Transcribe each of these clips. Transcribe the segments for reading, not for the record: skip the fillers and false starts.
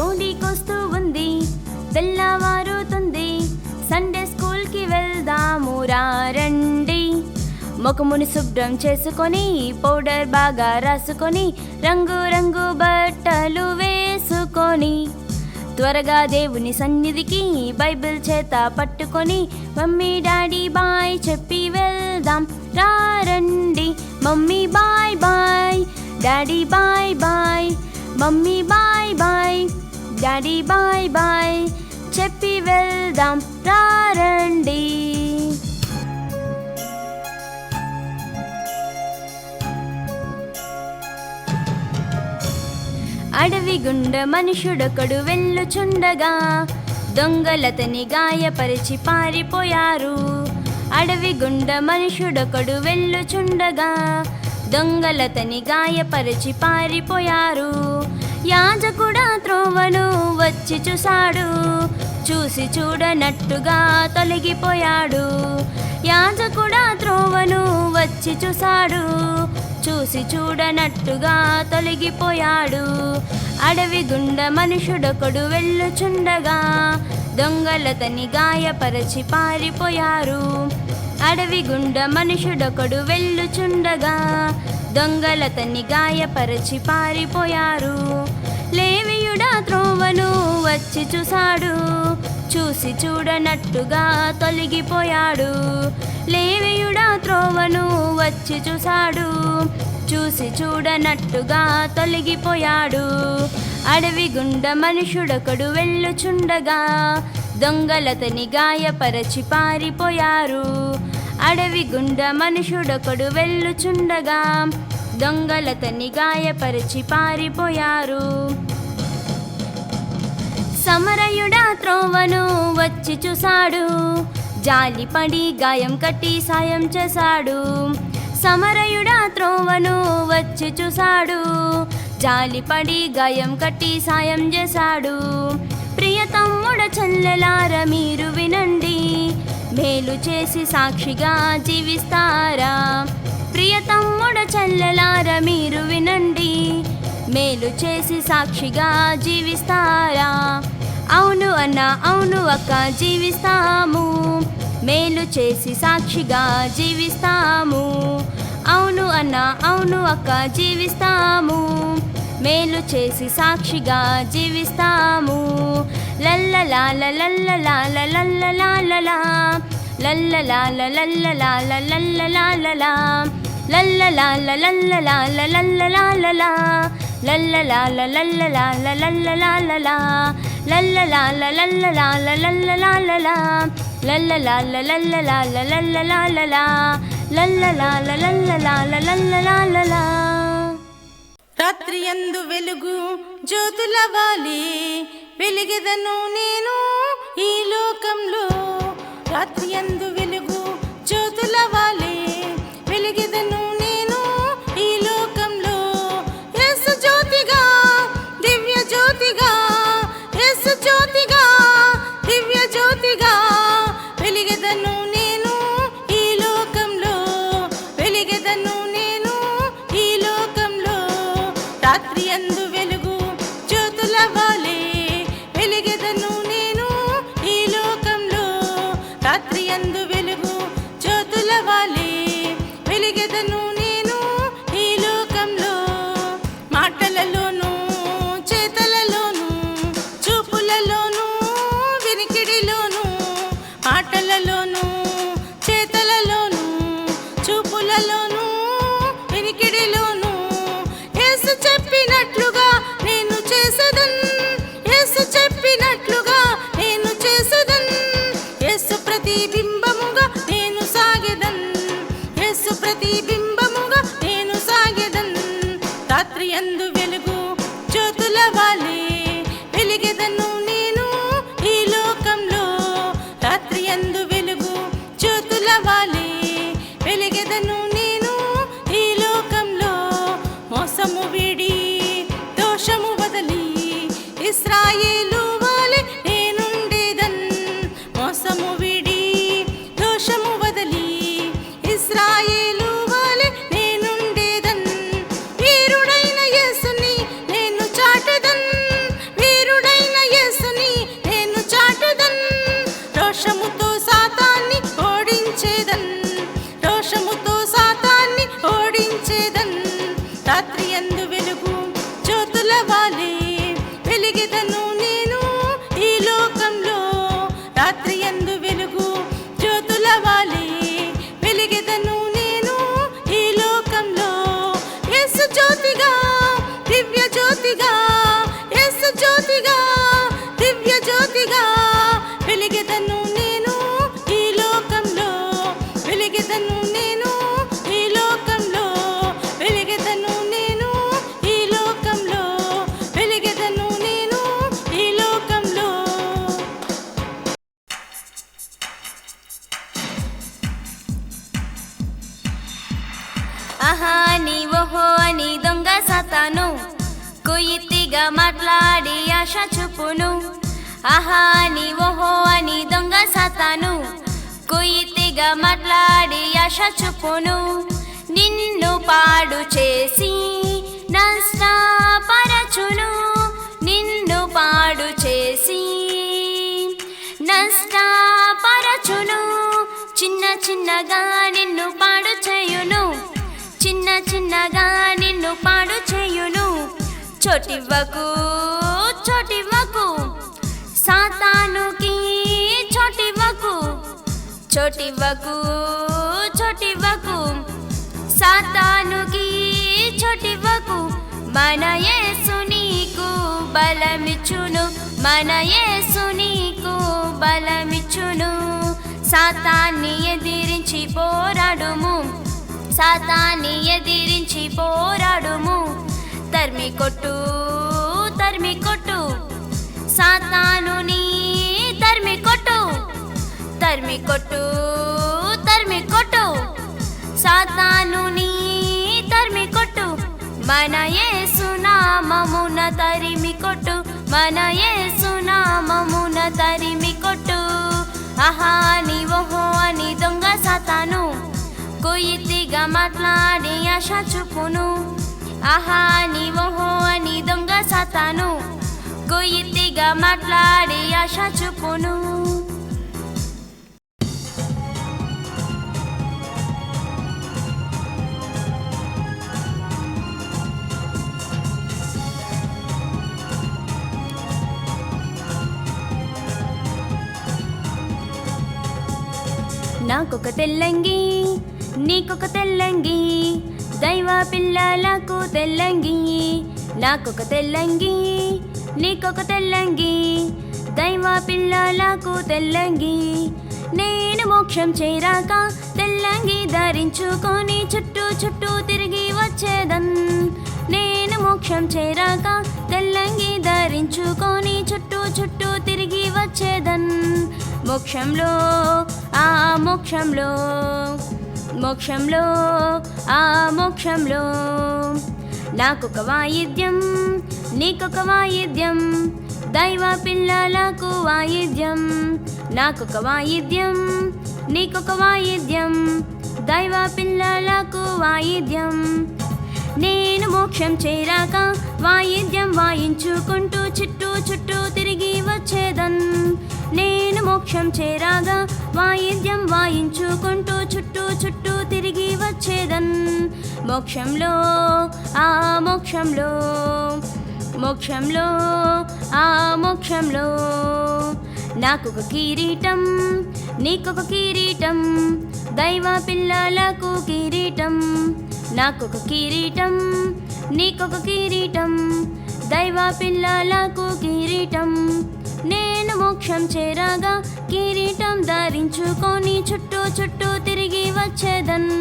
రోడీకొస్తూ ఉంది, తెల్లవారుతుంది, సండే స్కూల్కి వెళ్దాము రండి. ముఖముని శుభ్రం చేసుకొని, పౌడర్ బాగా రాసుకొని, రంగు రంగు బట్టలు వేసుకొని, త్వరగా దేవుని సన్నిధికి బైబిల్ చేత పట్టుకొని, మమ్మీ డాడీ బాయ్ చెప్పి వెళ్దాం రండి. Mummy bye bye, daddy bye bye, mummy bye bye, daddy bye bye చెప్పి వెళ్దాం రండి. అడవి గుండ మనుషుడొకడు వెళ్ళుచుండగా, దొంగలతని గాయపరిచి పారిపోయారు. అడవి గుండ మనుషుడొకడు వెళ్ళుచుండగా, దొంగలతని గాయపరిచి పారిపోయారు. యాజకుడా త్రోవను వచ్చి చూశాడు, చూసి చూడనట్టుగా తొలగిపోయాడు. యాజకుడా త్రోవను వచ్చి చూశాడు, చూసి చూడనట్టుగా తొలగిపోయాడు. అడవి గుండ మనుషుడొకడు వెళ్ళుచుండగా, దొంగలతని గాయపరచి పారిపోయారు. అడవి గుండ మనుషుడొకడు వెళ్ళుచుండగా, దొంగలతని గాయపరచి పారిపోయారు. లేవీయుడా త్రోవను వచ్చి చూశాడు, చూసి చూడనట్టుగా తొలగిపోయాడు. లేవీయుడా త్రోవను వచ్చి చూశాడు, చూసి చూడనట్టుగా తొలగిపోయాడు. అడవి గుండ మనుషుడొకడు వెళ్ళుచుండగా, దొంగలతని గాయపరచి పారిపోయారు. అడవి గుండ మనుషుడొకడు వెళ్ళుచుండగా, దొంగలతని గాయపరచి పారిపోయారు. సమరయుడా త్రోవను వచ్చి చూశాడు, జాలిపడి గాయం కట్టి సాయం చేశాడు. సమరయుడా త్రోవను వచ్చి చూశాడు, జాలిపడి గాయం కట్టి సాయం చేశాడు. ప్రియ తమ్ముడ చెల్లెలార మీరు వినండి, మేలు చేసి సాక్షిగా జీవిస్తారా? ప్రియ తమ్ముడ చెల్లెలార మీరు వినండి, మేలు చేసి సాక్షిగా జీవిస్తారా? అవును అన్న అవును అక్క జీవిస్తాము, మేలు చేసి సాక్షిగా జీవిస్తాము. అవును అన్న అవును అక్క జీవిస్తాము, మేలు చేసి సాక్షిగా జీవిస్తాము. లల్లలాల లల్లలాల లల్లలాలలా, లల్లలాల లల్లలాల లల్లలాలలా, లల్లలాల లల్లలాల లల్లలాలలా, లల్లలాల లల్లలాల లల్లలాలలా, లల్లలాల లల్లలాల లల్లలాలలా, లల్లలాల లల్లలాల లల్లలాలలా, లల్లలాల లల్లలాల లల్లలాలలా. రాత్రి యందు వెలుగు జ్యోతుల వాలే వెలిగెదను నేను ఈ లోకంలో. రాత్రి యందు వెలుగు జ్యోతుల వాలే వెలిగెదను నేను ఈ లోకంలో. యేసు జ్యోతిగా దివ్య జ్యోతిగా, యేసు జ్యోతిగా దివ్య జ్యోతిగా వెలిగెదను నేను ఈ లోకంలో, వెలిగెదను నేను ఈ లోకంలో. రాత్రి యందు వెలుగు జ్యోతుల వాలే వెలిగెదను నేను ఈ లోకంలో. రాత్రి యందు వెలుగు జ్యోతుల వాలే వెలిగెదను నేను ఈ లోకంలో. మాటలలోను చేతలలోను చూపులలోను వినికిడిలోను, మాటలలోను చేతలలోను చూపులలోను వినికిడిలోను, యేసు చెప్పినట్లుగా నేను చేసేదన్, యేసు చెప్పినట్లుగా నేను చేసేదన్. యేసు ప్రతిబింబముగా నేను సాగెదన్, యేసు ప్రతిబింబముగా నేను సాగెదన్. రాత్రి యందు వెలుగు జ్యోతుల వాలే వెలిగెదను నేను ఈ లోకంలో. రాత్రి యందు వెలుగు జ్యోతుల వాలే వెలిగెదను నేను ఈ లోకంలో. మోసము వీడి దోషము వదలి ఇశ్రాయేలు వాలే నేనుండేదన్. మోసము వీడి దోషము వదలి ఇశ్రాయేలు వాలే నేనుండేదన్. వీరుడైన యేసుని నేను చాటెదన్, వీరుడైన రాత్రి యందు వెలుగు జ్యోతుల వాలే వెలిగెదను నేను ఈ లోకంలో. రాత్రి యందు వెలుగు జ్యోతుల వాలే వెలిగెదను నేను ఈ లోకంలో. యేసు జ్యోతిగా దివ్య జ్యోతిగా, యేసు జ్యోతిగా దివ్య జ్యోతిగా వెలిగెదను నేను ఈ లోకంలో. వెలిగెదను నేను ఈ లోకంలో, వెలిగెదను నేను ఈ లోకంలో, వెలిగెదను నేను ఈ లోకంలో. ఆహా నీ ఓహో అని దొంగ సాతాను కుయితిగా మాట్లాడి ఆశ చూపును. ఆహా నీ ఓహో అని దొంగ సాతాను కుయితిగా మాట్లాడి ఆశ చూపును. నిన్ను పాడు చేసి నష్టపరచును, నిన్ను పాడు చేసి నష్టపరచును. చిన్న చిన్నగా నిన్ను పాడు చేయును, చిన్న చిన్నగా నిన్ను పాడు చేయును. చోటివ్వకు చోటివ్వకు సాతానుకి, చోటివ్వకు చోటివ్వకు చోటివ్వకు సాతానుకి, చోటివ్వకు. మన యేసు నీకు బలమిచ్చును, మన యేసు నీకు బలమిచ్చును. సాతాన్ని ఎదిరించి పోరాడుము, సాతాన్ని ఎదిరించి పోరాడుము. తరిమి కొట్టు తరిమి కొట్టు సాతానుని, తరిమి కొట్టు తరిమి కొట్టు తరిమి కొట్టు సాతానుని, తరిమి కొట్టు. మన యేసు నామమున తరిమి కొట్టు, మన యేసు నామమున తరిమి కొట్టు. ఆహా నీ ఓహో అని దొంగ సాతాను కుయితిగా మాట్లాడి ఆశ చూపును. ఆహా నీ ఓహో అని దొంగ సాతాను కుయితిగా మాట్లాడి ఆశ చూపును. నాకొక తెల్లంగి నీకొక తెల్లంగి, దైవ పిల్లలకు తెల్లంగి. నాకొక తెల్లంగి నీకొక తెల్లంగి, దైవ పిల్లలకు తెల్లంగి. నేను మోక్షం చేరాక తెల్లంగి ధరించుకొని చుట్టూ చుట్టూ తిరిగి వచ్చేదన్. నేను మోక్షం చేరాక తెల్లంగి ధరించుకొని చుట్టూ చుట్టూ తిరిగి వచ్చేదన్. మోక్షంలో ఆ మోక్షంలో, మోక్షంలో ఆ మోక్షంలో. నాకొక వాయిద్యం నీకొక వాయిద్యం, దైవ పిల్లలకు వాయిద్యం. నాకొక వాయిద్యం నీకొక వాయిద్యం, దైవ పిల్లలకు వాయిద్యం. నేను మోక్షం చేరాక వాయిద్యం వాయించుకుంటూ చుట్టూ చుట్టూ తిరిగి వచ్చేదన్. నేను మోక్షం చేరాగా వాయిద్యం వాయించుకుంటూ చుట్టూ చుట్టూ తిరిగి వచ్చేదన్. మోక్షంలో ఆ మోక్షంలో, మోక్షంలో ఆ మోక్షంలో. నాకొక కిరీటం నీకొక కిరీటం, దైవ పిల్లలకు కిరీటం. నాకొక కిరీటం నీకొక కిరీటం, దైవ పిల్లలకు కిరీటం. నేను మోక్షం చేరాగా కిరీటం ధరించుకొని చుట్టూ చుట్టూ తిరిగి వచ్చేదన్.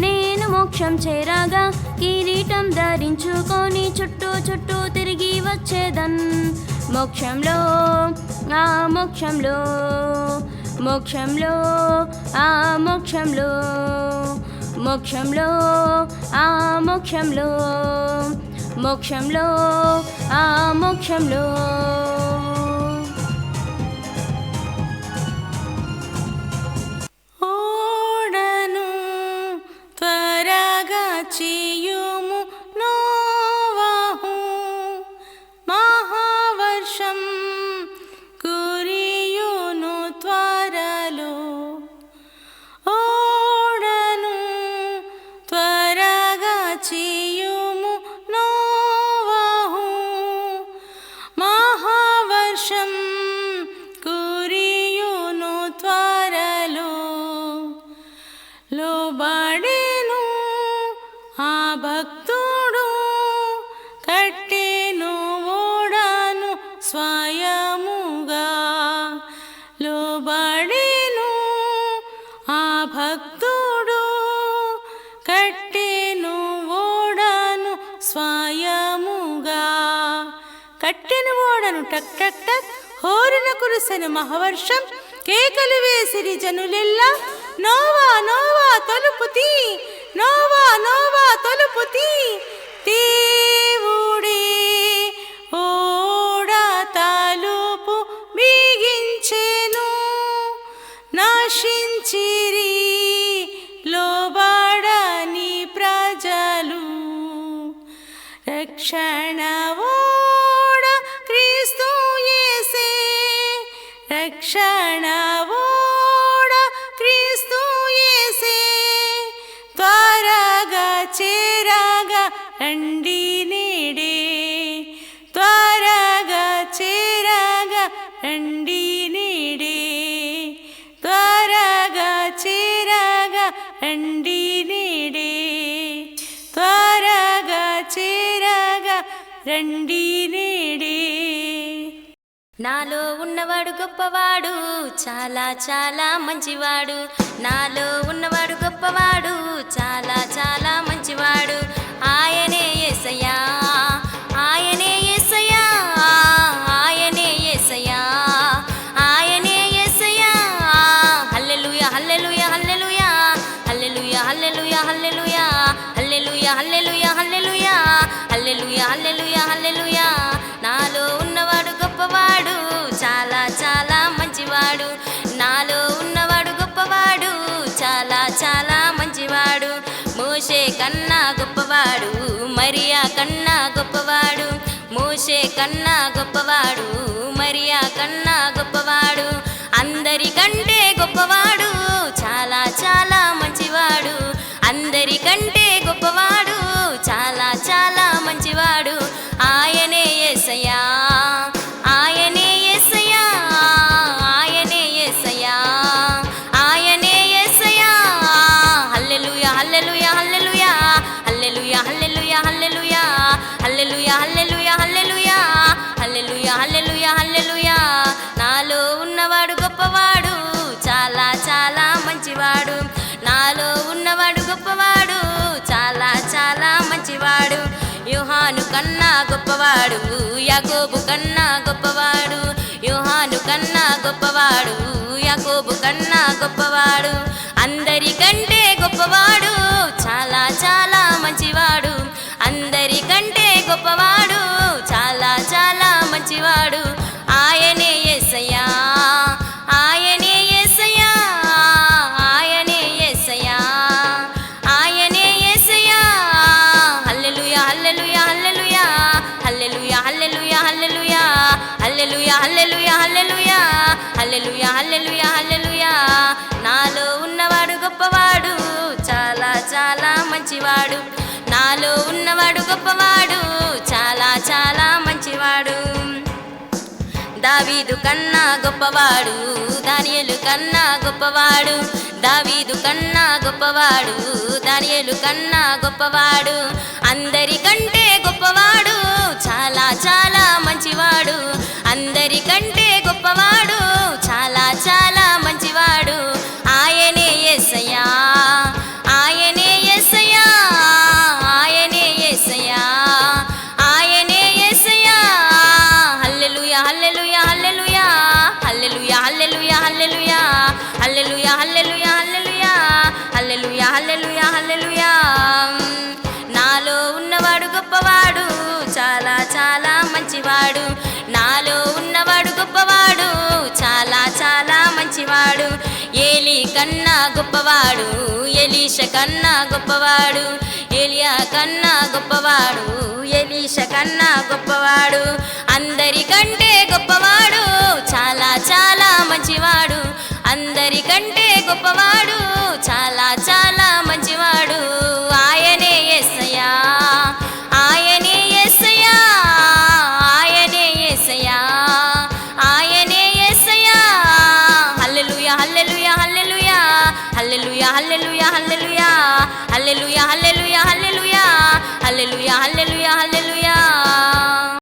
నేను మోక్షం చేరాగా కిరీటం ధరించుకొని చుట్టూ చుట్టూ తిరిగి వచ్చేదన్. మోక్షంలో ఆ మోక్షంలో, మోక్షంలో ఆ మోక్షంలో, మోక్షంలో ఆ మోక్షంలో, మోక్షంలో ఆ మోక్షంలో. ఓడను త్వరగా చేయుము నోవాహు, మహావర్షం కురియును త్వరలో. ఓడను త్వరగా చేయుము మాయముగా కట్టెను ఓడను టక్ టక్ టక్ హోరున కురుసెను మహవర్షం కేకలు వేసిరి జనులెల్లా నోవా నోవా తలుపు తీ నోవా నోవా తలుపు తీ దేవుడే ఓడ తలుపు బిగించెను నశించిరి లోబడని ప్రజలు రక్షణ ఓడ క్రీస్తు యేసే రక్షణ ఓడ క్రీస్తు యేసే త్వరగా చేరగా రండి నేడే త్వరగా చేరగా రండి నేడే త్వరగా చేరగా రండి నేడే త్వరగా చేరగా రండి నేడే. నాలో ఉన్నవాడు గొప్పవాడు చాలా చాలా మంచివాడు నాలో ఉన్నవాడు గొప్పవాడు చాలా చాలా మంచివాడు ఆయనే యేసయ్యా ఆయనే యేసయ్యా ఆయనే యేసయ్యా ఆయనే యేసయ్యా హల్లెలూయా హల్లెలూయా హల్లెలూయా హల్లెలూయా హల్లెలూయా హల్లెలూయా హల్లెలూయా హల్లెలూయా హల్లెలూయా హల్లెలూయా హల్లెలూయా హల్లెలూయా నాలో ఉన్నవాడు గొప్పవాడు చాలా చాలా మంచివాడు నాలో ఉన్నవాడు గొప్పవాడు చాలా చాలా మంచివాడు మోషే కన్నా గొప్పవాడు మరియా కన్నా గొప్పవాడు మోషే కన్నా గొప్పవాడు మరియా కన్నా గొప్పవాడు అందరికంటే గొప్పవాడు చాలా చాలా మంచివాడు అందరికంటే గొప్పవాడు చాలా చాలా మంచివాడు ఆయనే యేసయ్యా ఆయనే యేసయ్యా ఆయనే యేసయ్యా ఆయనే యేసయ్యా హల్లెలూయా హల్లెలూయా హల్లెలూయా హల్లెలూయా హల్లెలూయా హల్లెలూయా హల్లెలూయా హల్లెలూయా హల్లెలూయా హల్లెలూయా హల్లెలూయా హల్లెలూయా నాలో ఉన్నవాడు గొప్పవాడు చాలా చాలా మంచివాడు నాలో ఉన్నవాడు గొప్పవాడు చాలా చాలా మంచివాడు యోహాను కన్నా గొప్పవాడు యాకోబు కన్నా గొప్పవాడు యోహాను కన్నా గొప్పవాడు యాకోబు కన్నా గొప్పవాడు అందరికంటే గొప్పవాడు చాలా చాలా మంచివాడు అందరికంటే గొప్పవాడు చాలా చాలా మంచివాడు ఆయనే యేసయ్యా ఆయనే యేసయ్యా ఆయనే యేసయ్యా ఆయనే యేసయ్యా హల్లెలూయా హల్లెలూయా హల్లెలూయా హల్లెలూయా హల్లెలూయా హల్లెలూయా హల్లెలూయా హల్లెలూయా హల్లెలూయా హల్లెలూయా హల్లెలూయా హల్లెలూయా నాలో ఉన్నవాడు గొప్పవాడు చాలా చాలా మంచివాడు నాలో ఉన్నవాడు గొప్పవాడు చాలా చాలా మంచివాడు దావీదు కన్నా గొప్పవాడు దానియేలు కన్నా గొప్పవాడు దావీదు కన్నా గొప్పవాడు దానియేలు కన్నా గొప్పవాడు అందరికంటే గొప్పవాడు చాలా చాలా మంచివాడు అందరికంటే గొప్పవాడు చాలా చాలా మంచివాడు ఆయనే యేసయ్యా ఆయనే యేసయ్యా ఆయనే యేసయ్యా ఆయనే యేసయ్యా హల్లెలూయా హల్లెలూయా హల్లెలూయా హల్లెలూయా హల్లెలూయా హల్లెలూయా హల్లెలూయా హల్లెలూయా హల్లెలూయా హల్లెలూయా హల్లెలూయా హల్లెలూయా నాలో ఉన్నవాడు గొప్పవాడు చాలా చాలా మంచివాడు నాలో ఉన్నవాడు గొప్పవాడు చాలా చాలా మంచివాడు ఏలీ కన్నా గొప్పవాడు ఎలీష కన్నా గొప్పవాడు ఏలియా కన్నా గొప్పవాడు ఎలీష కన్నా గొప్పవాడు అందరికంటే గొప్పవాడు చాలా చాలా మంచివాడు అందరికంటే గొప్పవాడు చాలా చాలా మంచివాడు ఆయనే యేసయ్యా ఆయనే యేసయ్యా ఆయనే యేసయ్యా ఆయనే యేసయ్యా హల్లెలూయా హల్లెలూయా హల్లెలూయా హల్లెలూయా హల్లెలూయా